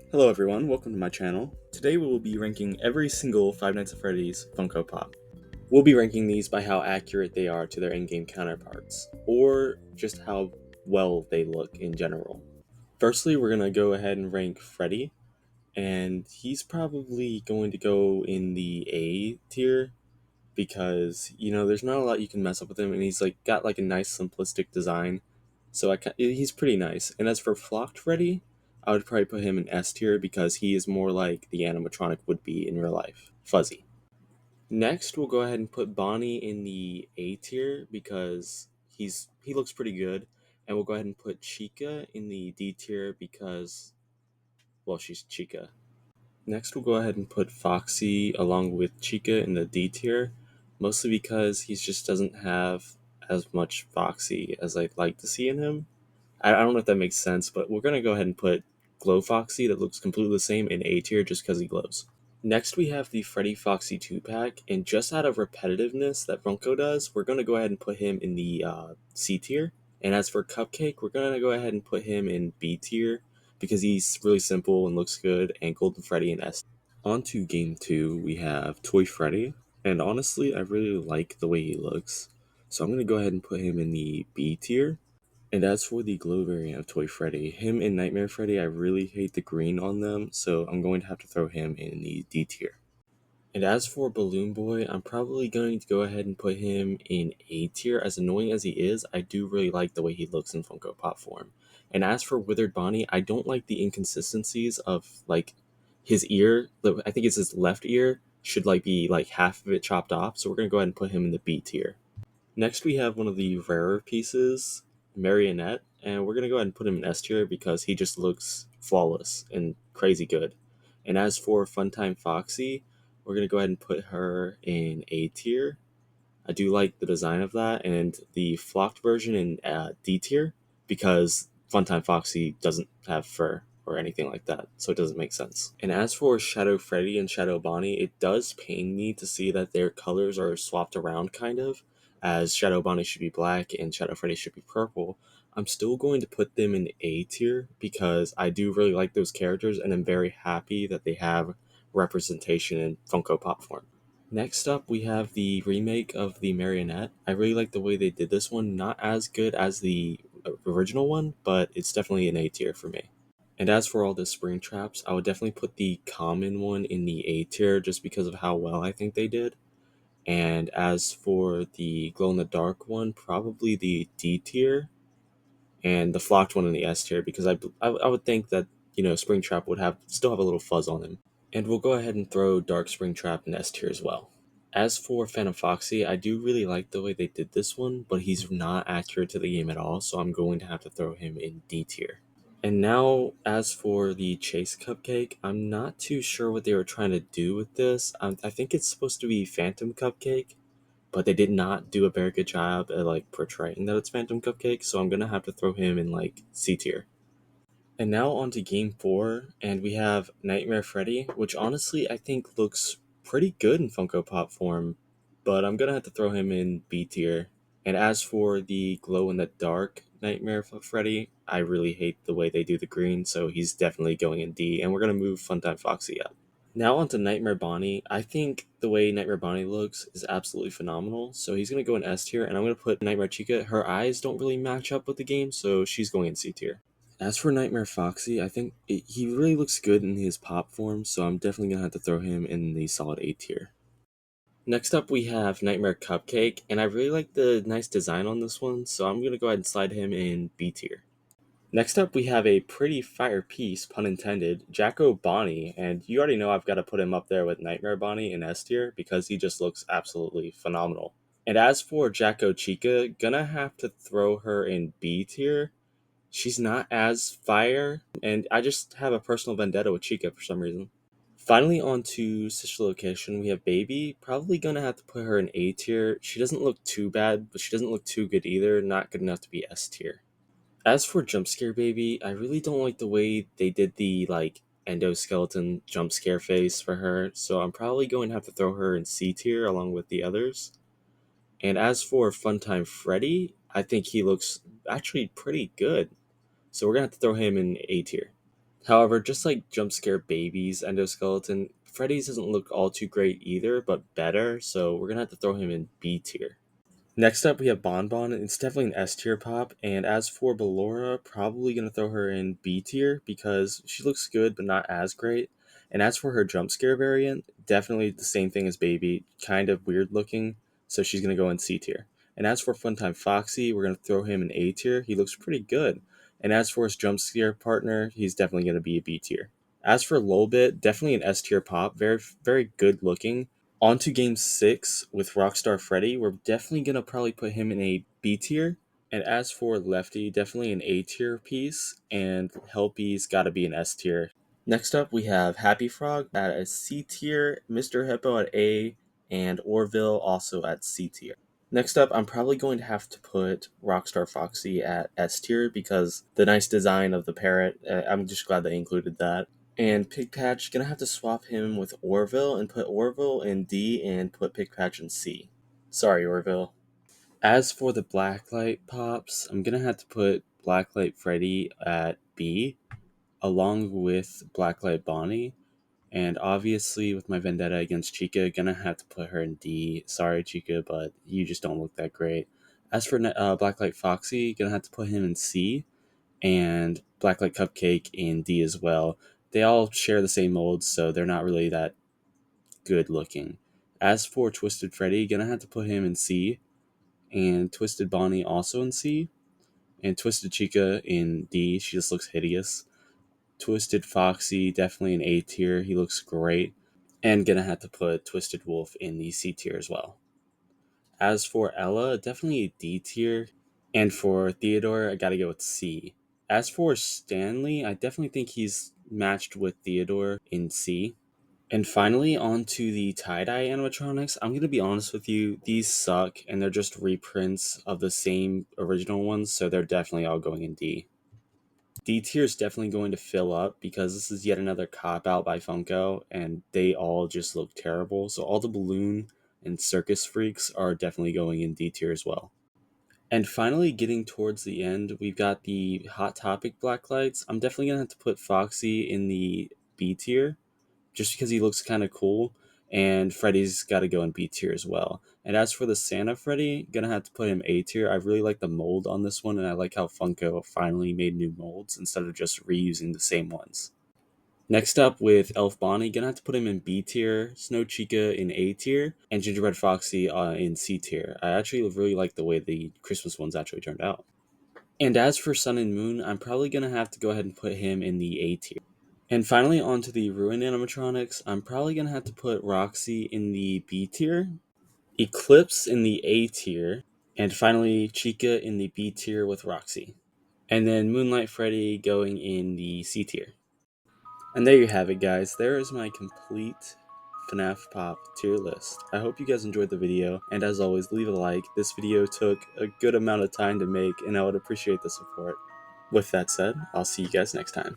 Hello everyone, welcome to my channel. Today we will be ranking every single Five Nights at Freddy's Funko Pop. We'll be ranking these by how accurate they are to their in-game counterparts, or just how well they look in general. Firstly, we're going to go ahead and rank Freddy, and he's probably going to go in the A tier because, there's not a lot you can mess up with him, and he's got a nice simplistic design. So he's pretty nice. And as for Flocked Freddy, I would probably put him in S tier because he is more like the animatronic would be in real life, fuzzy. Next, we'll go ahead and put Bonnie in the A tier because he looks pretty good, and we'll go ahead and put Chica in the D tier because, well, she's Chica. Next, we'll go ahead and put Foxy along with Chica in the D tier, mostly because he just doesn't have as much Foxy as I'd like to see in him. I don't know if that makes sense, but we're gonna go ahead and put Glow Foxy that looks completely the same in A tier just because he glows. Next, we have the Freddy Foxy 2 pack, and just out of repetitiveness that Funko does, we're gonna go ahead and put him in the C tier. And as for Cupcake, we're gonna go ahead and put him in B tier because he's really simple and looks good, and Golden Freddy in S. On to game 2, we have Toy Freddy, and honestly, I really like the way he looks, so I'm gonna go ahead and put him in the B tier. And as for the glow variant of Toy Freddy, him and Nightmare Freddy, I really hate the green on them, so I'm going to have to throw him in the D tier. And as for Balloon Boy, I'm probably going to go ahead and put him in A tier. As annoying as he is, I do really like the way he looks in Funko Pop form. And as for Withered Bonnie, I don't like the inconsistencies of his ear. I think it's his left ear should be half of it chopped off. So we're gonna go ahead and put him in the B tier. Next, we have one of the rarer pieces, Marionette, and we're going to go ahead and put him in S tier because he just looks flawless and crazy good. And as for Funtime Foxy, we're going to go ahead and put her in A tier. I do like the design of that, and the flocked version in D tier because Funtime Foxy doesn't have fur or anything like that, so it doesn't make sense. And as for Shadow Freddy and Shadow Bonnie, it does pain me to see that their colors are swapped around kind of, as Shadow Bonnie should be black and Shadow Freddy should be purple. I'm still going to put them in A tier because I do really like those characters, and I'm very happy that they have representation in Funko Pop form. Next up, we have the remake of the Marionette. I really like the way they did this one. Not as good as the original one, but it's definitely an A tier for me. And as for all the spring traps, I would definitely put the common one in the A tier just because of how well I think they did. And as for the glow in the dark one, probably the D tier, and the flocked one in the S tier because I would think that Springtrap would have still have a little fuzz on him. And we'll go ahead and throw Dark Springtrap in S tier as well. As for Phantom Foxy, I do really like the way they did this one, but he's not accurate to the game at all, so I'm going to have to throw him in D tier. And now, as for the Chase Cupcake, I'm not too sure what they were trying to do with this. I think it's supposed to be Phantom Cupcake, but they did not do a very good job at portraying that it's Phantom Cupcake, so I'm gonna have to throw him in C tier. And now on to game 4, and we have Nightmare Freddy, which honestly I think looks pretty good in Funko Pop form, but I'm gonna have to throw him in B tier. And as for the glow in the dark Nightmare Freddy, I really hate the way they do the green, so he's definitely going in D, and we're gonna move Funtime Foxy up. Now on to Nightmare Bonnie. I think the way Nightmare Bonnie looks is absolutely phenomenal. So he's gonna go in S tier, and I'm gonna put Nightmare Chica. Her eyes don't really match up with the game, so she's going in C tier. As for Nightmare Foxy, I think he really looks good in his pop form, so I'm definitely gonna have to throw him in the solid A tier. Next up, we have Nightmare Cupcake, and I really like the nice design on this one, so I'm gonna go ahead and slide him in B tier. Next up, we have a pretty fire piece, pun intended, Jacko Bonnie, and you already know I've got to put him up there with Nightmare Bonnie in S tier because he just looks absolutely phenomenal. And as for Jacko Chica, gonna have to throw her in B tier. She's not as fire, and I just have a personal vendetta with Chica for some reason. Finally, on to Sister Location, we have Baby. Probably gonna have to put her in A tier. She doesn't look too bad, but she doesn't look too good either. Not good enough to be S tier. As for Jump Scare Baby, I really don't like the way they did the endoskeleton jump scare face for her, so I'm probably going to have to throw her in C tier along with the others. And as for Funtime Freddy, I think he looks actually pretty good, so we're gonna have to throw him in A tier. However, just like Jump Scare Baby's endoskeleton, Freddy's doesn't look all too great either, but better, so we're gonna have to throw him in B tier. Next up, we have Bonbon. It's definitely an S tier pop. And as for Ballora, probably going to throw her in B tier because she looks good, but not as great. And as for her jump scare variant, definitely the same thing as Baby, kind of weird looking. So she's going to go in C tier. And as for Funtime Foxy, we're going to throw him in A tier. He looks pretty good. And as for his jump scare partner, he's definitely going to be a B tier. As for Lolbit, definitely an S tier pop. Very, very good looking. On to game 6 with Rockstar Freddy. We're definitely going to probably put him in a B tier. And as for Lefty, definitely an A tier piece. And Helpy's got to be an S tier. Next up, we have Happy Frog at a C tier, Mr. Hippo at A, and Orville also at C tier. Next up, I'm probably going to have to put Rockstar Foxy at S tier because the nice design of the parrot, I'm just glad they included that. And Pigpatch, gonna have to swap him with Orville and put Orville in D and put Pigpatch in C. Sorry, Orville. As for the Blacklight Pops, I'm gonna have to put Blacklight Freddy at B, along with Blacklight Bonnie. And obviously, with my vendetta against Chica, gonna have to put her in D. Sorry, Chica, but you just don't look that great. As for Blacklight Foxy, gonna have to put him in C, and Blacklight Cupcake in D as well. They all share the same molds, so they're not really that good looking. As for Twisted Freddy, gonna have to put him in C, and Twisted Bonnie also in C, and Twisted Chica in D. She just looks hideous. Twisted Foxy, definitely an A tier. He looks great. And gonna have to put Twisted Wolf in the C tier as well. As for Ella, definitely a D tier. And for Theodore, I gotta go with C. As for Stanley, I definitely think he's matched with Theodore in C. And finally, on to the tie-dye animatronics. I'm gonna be honest with you, these suck, and they're just reprints of the same original ones, so they're definitely all going in D. D tier is definitely going to fill up because this is yet another cop out by Funko, and they all just look terrible. So all the balloon and circus freaks are definitely going in D tier as well. And finally, getting towards the end, we've got the Hot Topic Blacklights. I'm definitely gonna have to put Foxy in the B tier, just because he looks kind of cool, and Freddy's got to go in B tier as well. And as for the Santa Freddy, gonna have to put him A tier. I really like the mold on this one, and I like how Funko finally made new molds instead of just reusing the same ones. Next up with Elf Bonnie, gonna have to put him in B tier, Snow Chica in A tier, and Gingerbread Foxy in C tier. I actually really like the way the Christmas ones actually turned out. And as for Sun and Moon, I'm probably gonna have to go ahead and put him in the A tier. And finally, onto the Ruin animatronics, I'm probably gonna have to put Roxy in the B tier, Eclipse in the A tier, and finally Chica in the B tier with Roxy. And then Moonlight Freddy going in the C tier. And there you have it, guys. There is my complete FNAF Pop tier list. I hope you guys enjoyed the video, and as always, leave a like. This video took a good amount of time to make, and I would appreciate the support. With that said, I'll see you guys next time.